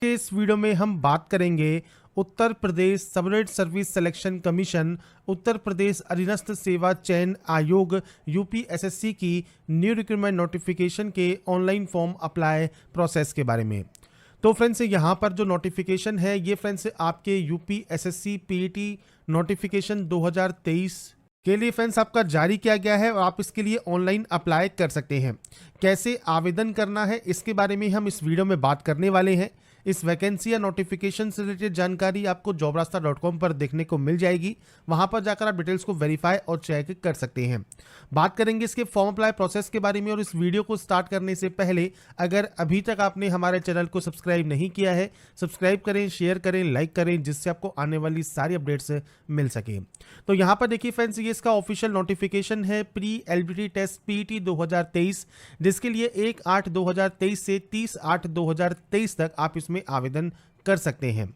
के इस वीडियो में हम बात करेंगे Uttar Pradesh सबरेट service selection commission, Uttar Pradesh अधीनस्थ सेवा चयन आयोग यूपीएसएससी की न्यू रिक्रूटमेंट नोटिफिकेशन के ऑनलाइन फॉर्म अप्लाई प्रोसेस के बारे में। तो फ्रेंड्स यहाँ पर जो नोटिफिकेशन है ये फ्रेंड्स आपके यूपीएसएससी पीईटी नोटिफिकेशन 2023 के लिए फ्रेंड्स आपका जारी किया गया है और आप इसके लिए ऑनलाइन अप्लाई कर सकते हैं। कैसे आवेदन करना है इसके बारे में हम इस वीडियो में बात करने वाले हैं। इस वैकेंसी या नोटिफिकेशन से रिलेटेड जानकारी आपको jobrasta.com पर देखने को मिल जाएगी। वहां पर जाकर आप डिटेल्स को वेरीफाई और चेक कर सकते हैं। बात करेंगे इसके फॉर्म अप्लाई प्रोसेस के बारे में और इस वीडियो को स्टार्ट करने से पहले अगर अभी तक आपने हमारे चैनल को सब्सक्राइब नहीं किया है, सब्सक्राइब करें, शेयर करें, लाइक करें, जिससे आपको आने वाली सारी अपडेट्स मिल सके। तो यहाँ पर देखिए फ्रेंड्स, ये इसका ऑफिशियल नोटिफिकेशन है प्री एलिजिबिलिटी टेस्ट पीईटी 2023, जिसके लिए 1/8/2023 से 30/8/2023 तक आप इसमें आवेदन कर सकते हैं।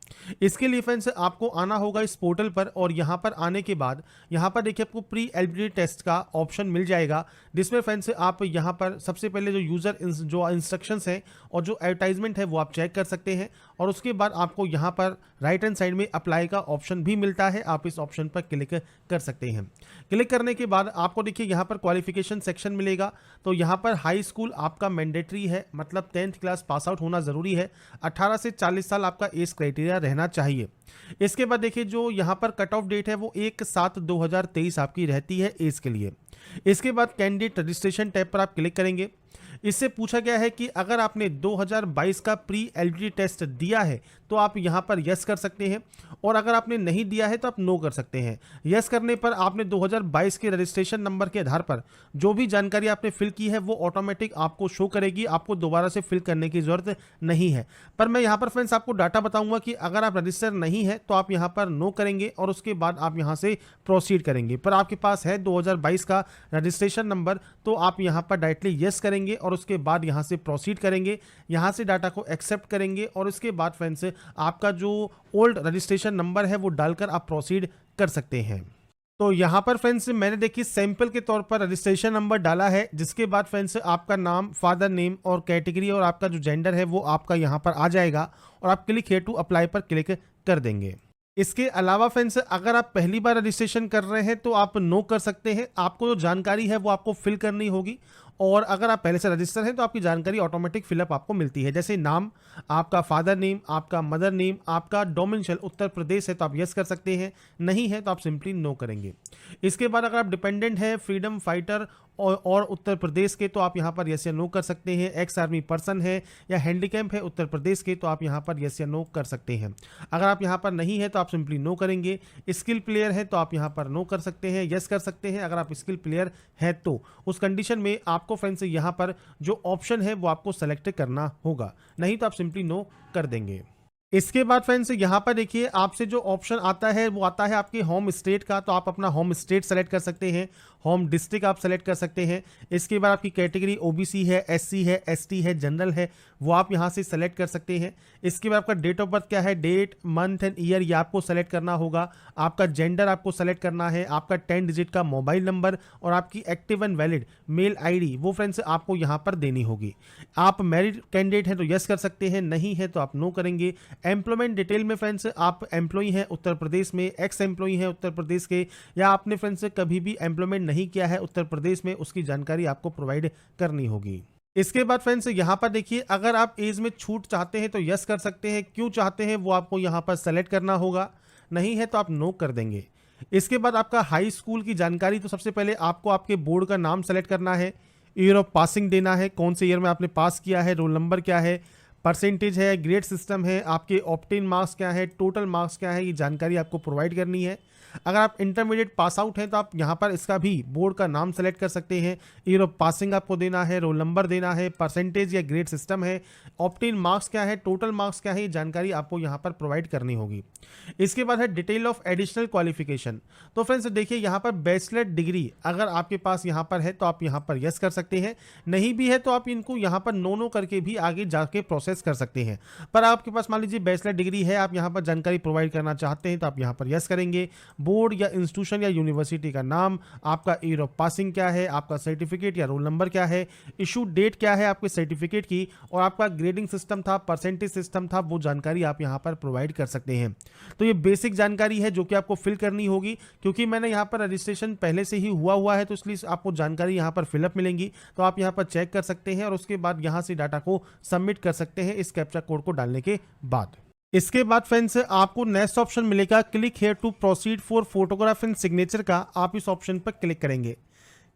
इसके लिए फ्रेंड्स आपको आना होगा इस पोर्टल पर और यहाँ पर आने के बाद यहाँ पर देखिए आपको प्री एलिजिबिलिटी टेस्ट का ऑप्शन मिल जाएगा, जिसमें फ्रेंड्स आप यहाँ पर सबसे पहले जो जो इंस्ट्रक्शंस हैं और जो एडवर्टाइजमेंट है वो आप चेक कर सकते हैं और उसके बाद आपको यहाँ पर राइट हैंड साइड में अप्लाई का ऑप्शन भी मिलता है। आप इस ऑप्शन पर क्लिक कर सकते हैं। क्लिक करने के बाद आपको देखिए यहाँ पर क्वालिफिकेशन सेक्शन मिलेगा। तो यहाँ पर हाई स्कूल आपका मैंडेटरी है, मतलब 10th क्लास पास आउट होना ज़रूरी है। 18 से 40 साल आपका एज क्राइटेरिया रहना चाहिए। इसके बाद देखिए जो यहाँ पर कट ऑफ डेट है वो 1/7/2023 आपकी रहती है एज के लिए। इसके बाद कैंडिडेट रजिस्ट्रेशन टैब पर आप क्लिक करेंगे। इससे पूछा गया है कि अगर आपने 2022 का प्री एलिजिबिलिटी टेस्ट दिया है तो आप यहां पर यस कर सकते हैं और अगर आपने नहीं दिया है तो आप नो कर सकते हैं। यस करने पर आपने 2022 के रजिस्ट्रेशन नंबर के आधार पर जो भी जानकारी आपने फिल की है वो ऑटोमेटिक आपको शो करेगी, आपको दोबारा से फिल करने की जरूरत नहीं है। पर मैं यहाँ पर फ्रेंड्स आपको डाटा बताऊंगा कि अगर आप रजिस्टर नहीं है तो आप यहाँ पर नो करेंगे और उसके बाद आप यहाँ से प्रोसीड करेंगे। पर आपके पास है 2022 का रजिस्ट्रेशन नंबर तो आप यहाँ पर डायरेक्टली यस करेंगे और उसके बाद यहाँ से प्रोसीड करेंगे, यहाँ से डाटा को एक्सेप्ट करेंगे और उसके बाद फ्रेंड्स आपका जो ओल्ड रजिस्ट्रेशन नंबर है वो डालकर आप प्रोसीड कर सकते हैं। तो यहाँ पर फ्रेंड्स मैंने देखिए सैंपल के तौर पर रजिस्ट्रेशन नंबर डाला है, जिसके बाद फ्रेंड्स आपका नाम, फादर नेम और कैटेगरी और आपका जो जेंडर है वो आपका यहाँ पर आ जाएगा और आप क्लिक हियर टू अप्लाई पर क्लिक कर देंगे। इसके अलावा फ्रेंड्स अगर आप पहली बार रजिस्ट्रेशन कर रहे हैं तो आप नो कर सकते हैं। आपको जो जानकारी है वो आपको फिल करनी होगी और अगर आप पहले से रजिस्टर हैं तो आपकी जानकारी ऑटोमेटिक फिलअप आपको मिलती है, जैसे नाम, आपका फादर नेम, आपका मदर नेम, आपका डोमिसाइल उत्तर प्रदेश है तो आप यस कर सकते हैं, नहीं है तो आप सिंपली नो करेंगे। इसके बाद अगर आप डिपेंडेंट है, फ्रीडम फाइटर और उत्तर प्रदेश के तो आप यहाँ पर यस या नो कर सकते हैं। एक्स आर्मी पर्सन है या हैंडीकैप है उत्तर प्रदेश के तो आप यहाँ पर यस या नो कर सकते हैं। अगर आप यहाँ पर नहीं है तो आप सिंपली नो करेंगे। स्किल प्लेयर है तो आप यहाँ पर नो कर सकते हैं, यस कर सकते हैं। अगर आप स्किल प्लेयर है तो उस कंडीशन में आपको फ्रेंड्स यहाँ पर जो ऑप्शन है वो आपको सेलेक्ट करना होगा, नहीं तो आप सिंपली नो कर देंगे। इसके बाद फ्रेंड्स यहाँ पर देखिए आपसे जो ऑप्शन आता है वो आता है आपके होम स्टेट का, तो आप अपना होम स्टेट सेलेक्ट कर सकते हैं, होम डिस्ट्रिक्ट आप सेलेक्ट कर सकते हैं। इसके बाद आपकी कैटेगरी ओबीसी है, एससी है, एसटी है, जनरल है, वो आप यहाँ से सेलेक्ट कर सकते हैं। इसके बाद आपका डेट ऑफ बर्थ क्या है, डेट, मंथ एंड ईयर ये आपको सेलेक्ट करना होगा। आपका जेंडर आपको सेलेक्ट करना है, आपका 10 डिजिट का मोबाइल नंबर और आपकी active and valid mail ID वो फ्रेंड्स आपको यहाँ पर देनी होगी। आप मैरिड कैंडिडेट हैं तो यस कर सकते हैं, नहीं है तो आप नो करेंगे। एम्प्लॉयमेंट डिटेल में फ्रेंड्स आप एम्प्लॉई हैं उत्तर प्रदेश में, एक्स एम्प्लॉई हैं उत्तर प्रदेश के, या आपने फ्रेंड्स कभी भी एम्प्लॉयमेंट नहीं किया है उत्तर प्रदेश में, उसकी जानकारी आपको प्रोवाइड करनी होगी। इसके बाद फ्रेंड्स यहाँ पर देखिए अगर आप एज में छूट चाहते हैं तो यस कर सकते हैं, क्यों चाहते हैं वो आपको यहाँ पर सेलेक्ट करना होगा, नहीं है तो आप नो कर देंगे। इसके बाद आपका हाई स्कूल की जानकारी, तो सबसे पहले आपको आपके बोर्ड का नाम सेलेक्ट करना है, ईयर ऑफ पासिंग देना है, कौन से ईयर में आपने पास किया है, रोल नंबर क्या है, परसेंटेज है, ग्रेड सिस्टम है, आपके ऑप्टेन मार्क्स क्या है, टोटल मार्क्स क्या है, ये जानकारी आपको प्रोवाइड करनी है। अगर आप इंटरमीडिएट पास आउट हैं तो आप यहाँ पर इसका भी बोर्ड का नाम सेलेक्ट कर सकते हैं, ईयर ऑफ पासिंग आपको देना है, रोल नंबर देना है, परसेंटेज या ग्रेड सिस्टम है, ऑप्टेन मार्क्स क्या है, टोटल मार्क्स क्या है, ये जानकारी आपको यहाँ पर प्रोवाइड करनी होगी। इसके बाद है डिटेल ऑफ एडिशनल क्वालिफिकेशन। तो फ्रेंड्स देखिए यहाँ पर बैचलर डिग्री अगर आपके पास यहाँ पर है तो आप यहाँ पर यस कर सकते हैं, नहीं भी है तो आप इनको यहाँ पर नो करके भी आगे जाके प्रोसेस एक्सेस कर सकते हैं। पर आपके पास मान लीजिए बैचलर डिग्री है, आप यहाँ पर जानकारी प्रोवाइड करना चाहते हैं तो आप यहाँ पर यस करेंगे। बोर्ड या इंस्टीट्यूशन या यूनिवर्सिटी का नाम, आपका ईयर ऑफ पासिंग क्या है, आपका सर्टिफिकेट या रोल नंबर क्या है, इशू डेट क्या है आपके सर्टिफिकेट की, और आपका ग्रेडिंग सिस्टम था, परसेंटेज सिस्टम था, वो जानकारी आप यहाँ पर प्रोवाइड कर सकते हैं। तो ये बेसिक जानकारी है जो कि आपको फिल करनी होगी। क्योंकि मैंने यहाँ पर रजिस्ट्रेशन पहले से ही हुआ है तो इसलिए आपको जानकारी यहाँ पर फिलअप मिलेंगी, तो आप यहाँ पर चेक कर सकते हैं और उसके बाद यहाँ से डाटा को सबमिट कर सकते हैं इस कैप्चा कोड को डालने के बाद। इसके बाद फ्रेंड्स आपको नेक्स्ट ऑप्शन मिलेगा click here to proceed for photograph and signature का। आप इस ऑप्शन पर क्लिक करेंगे।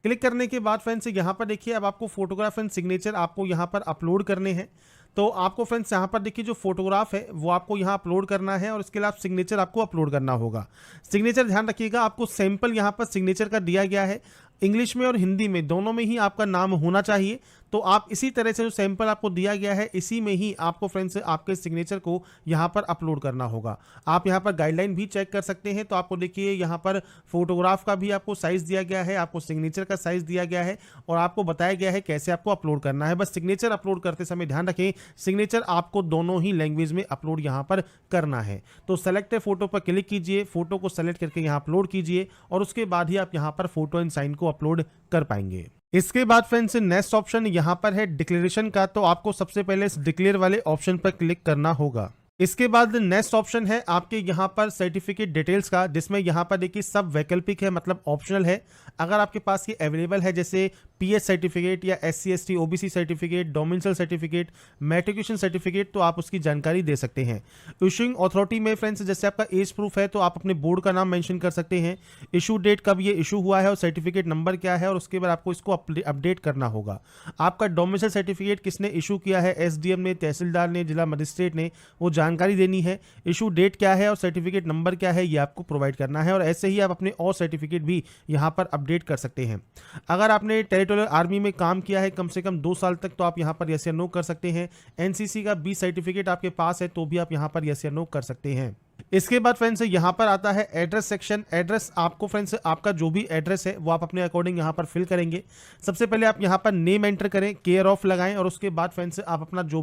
क्लिक करने के बाद फ्रेंड्स यहाँ पर देखिए अब आपको फोटोग्राफ एंड सिग्नेचर आपको यहाँ पर अपलोड करने हैं। तो आपको फ्रेंड्स यहाँ पर देखिए जो फोटोग्राफ है वो आपको यहाँ अपलोड करना है और इसके अलावा सिग्नेचर आपको अपलोड करना होगा। सिग्नेचर ध्यान रखिएगा, आपको सैंपल यहाँ पर सिग्नेचर का दिया गया है, इंग्लिश में और हिंदी में दोनों में ही आपका नाम होना चाहिए। तो आप इसी तरह से जो सैंपल आपको दिया गया है इसी में ही आपको फ्रेंड्स आपके सिग्नेचर को यहाँ पर अपलोड करना होगा। आप यहाँ पर गाइडलाइन भी चेक कर सकते हैं। तो आपको देखिए यहाँ पर फोटोग्राफ का भी आपको साइज़ दिया गया है, आपको सिग्नेचर का साइज़ दिया गया है और आपको बताया गया है कैसे आपको अपलोड करना है। बस सिग्नेचर अपलोड करते समय ध्यान रखें सिग्नेचर आपको दोनों ही लैंग्वेज में अपलोड यहाँ पर करना है। तो सेलेक्ट फोटो पर क्लिक कीजिए, फोटो को सेलेक्ट करके यहाँ अपलोड कीजिए और उसके बाद ही आप यहाँ पर फोटो एंड साइन को अपलोड कर पाएंगे। इसके बाद फ्रेंड्स नेक्स्ट ऑप्शन यहाँ पर है डिक्लेरेशन का। तो आपको सबसे पहले इस डिक्लेयर वाले ऑप्शन पर क्लिक करना होगा। इसके बाद नेक्स्ट ऑप्शन है आपके यहाँ पर सर्टिफिकेट डिटेल्स का, जिसमें यहाँ पर देखिए सब वैकल्पिक है मतलब ऑप्शनल है। अगर आपके पास ये अवेलेबल है जैसे पीएच सर्टिफिकेट या SC ST OBC certificate, domicile certificate, matriculation certificate, तो आप उसकी जानकारी दे सकते हैं। इशूइंग अथॉरिटी में फ्रेंड्स जैसे आपका एज प्रूफ है तो आप अपने बोर्ड का नाम मेंशन कर सकते हैं, इशू डेट कब ये इशू हुआ है और सर्टिफिकेट नंबर क्या है, और उसके बाद आपको इसको अपडेट करना होगा। आपका डोमिसाइल सर्टिफिकेट किसने इशू किया है, SDM ने, तहसीलदार ने, जिला मजिस्ट्रेट ने, वो जानकारी देनी है। इशू डेट क्या है और सर्टिफिकेट नंबर क्या है ये आपको प्रोवाइड करना है। और ऐसे ही आप अपने और सर्टिफिकेट भी यहाँ पर अपडेट कर सकते हैं। अगर आपने टेरिटोरियल आर्मी में काम किया है कम से कम 2 साल तक तो आप यहाँ पर यस या नो कर सकते हैं। NCC का 20 सर्टिफिकेट आपके पास है तो भी आप यहाँ पर यस या नो कर सकते हैं। इसके बाद फ्रेंड्स यहाँ पर आता है एड्रेस सेक्शन। एड्रेस आपको फ्रेंड्स आपका जो भी एड्रेस है वो आप अपने अकॉर्डिंग यहाँ पर फिल करेंगे। सबसे पहले आप यहाँ पर नेम एंटर करें, केयर ऑफ लगाएं और उसके बाद फ्रेंड्स आप अपना जो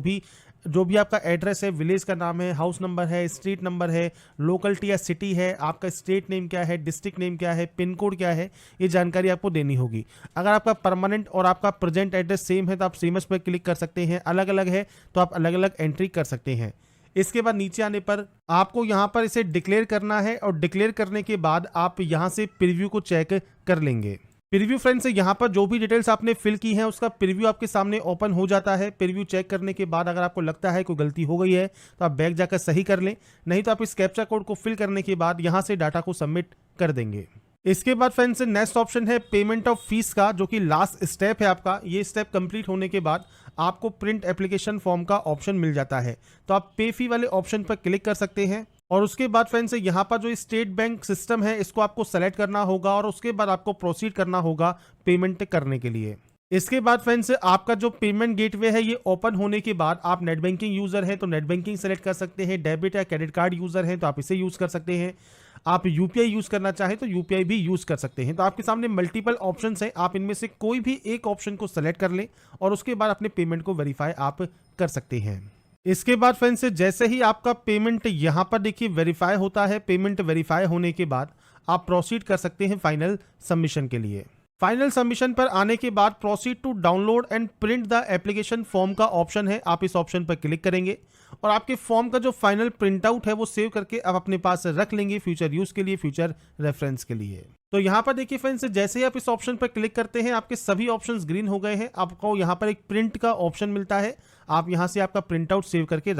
भी आपका एड्रेस है, विलेज का नाम है, हाउस नंबर है, स्ट्रीट नंबर है, लोकलिटी या सिटी है, आपका स्टेट नेम क्या है, डिस्ट्रिक्ट नेम क्या है, पिन कोड क्या है, ये जानकारी आपको देनी होगी। अगर आपका परमानेंट और आपका प्रेजेंट एड्रेस सेम है तो आप सेमस पर क्लिक कर सकते हैं, अलग अलग है तो आप अलग अलग एंट्री कर सकते हैं। इसके बाद नीचे आने पर आपको यहाँ पर इसे डिक्लेयर करना है और डिक्लेयर करने के बाद आप यहाँ से प्रीव्यू को चेक कर लेंगे। प्रीव्यू फ्रेंड्स यहाँ पर जो भी डिटेल्स आपने फिल की हैं उसका प्रीव्यू आपके सामने ओपन हो जाता है। प्रीव्यू चेक करने के बाद अगर आपको लगता है कोई गलती हो गई है तो आप बैक जाकर सही कर लें, नहीं तो आप इस कैप्चा कोड को फिल करने के बाद यहाँ से डाटा को सबमिट कर देंगे। इसके बाद फ्रेंड्स नेक्स्ट ऑप्शन है पेमेंट ऑफ फीस का, जो कि लास्ट स्टेप है आपका। ये स्टेप कंप्लीट होने के बाद आपको प्रिंट एप्लीकेशन फॉर्म का ऑप्शन मिल जाता है, तो आप पे फी वाले ऑप्शन पर क्लिक कर सकते हैं। और उसके बाद फ्रेंड्स यहाँ पर जो स्टेट बैंक सिस्टम है इसको आपको सेलेक्ट करना होगा और उसके बाद आपको प्रोसीड करना होगा पेमेंट करने के लिए। इसके बाद फ्रेंड्स आपका जो पेमेंट गेटवे है ये ओपन होने के बाद आप नेट बैंकिंग यूजर है तो नेट बैंकिंग सेलेक्ट कर सकते हैं, डेबिट या क्रेडिट कार्ड यूजर है तो आप इसे यूज कर सकते हैं, आप यूपीआई यूज करना चाहें तो यूपीआई भी यूज कर सकते हैं। तो आपके सामने मल्टीपल ऑप्शंस हैं, आप इनमें से कोई भी एक ऑप्शन को सेलेक्ट कर लें और उसके बाद अपने पेमेंट को वेरीफाई आप कर सकते हैं। इसके बाद फ्रेंड्स जैसे ही आपका पेमेंट यहाँ पर देखिए वेरीफाई होता है, पेमेंट वेरीफाई होने के बाद आप प्रोसीड कर सकते हैं फाइनल सबमिशन के लिए। फाइनल सबमिशन पर आने के बाद proceed to download and print the application form का ऑप्शन है, आप इस ऑप्शन पर क्लिक करेंगे और आपके फॉर्म का जो फाइनल प्रिंट आउट है वो सेव करके आप अपने पास रख लेंगे फ्यूचर यूज के लिए, फ्यूचर रेफरेंस के लिए। तो यहाँ पर देखिए फ्रेंड्स जैसे ही आप इस ऑप्शन पर क्लिक करते हैं आपके सभी ऑप्शंस ग्रीन हो गए हैं। आपको यहाँ पर एक प्रिंट का ऑप्शन मिलता है, आप यहाँ से आपका प्रिंट आउट सेव करके रख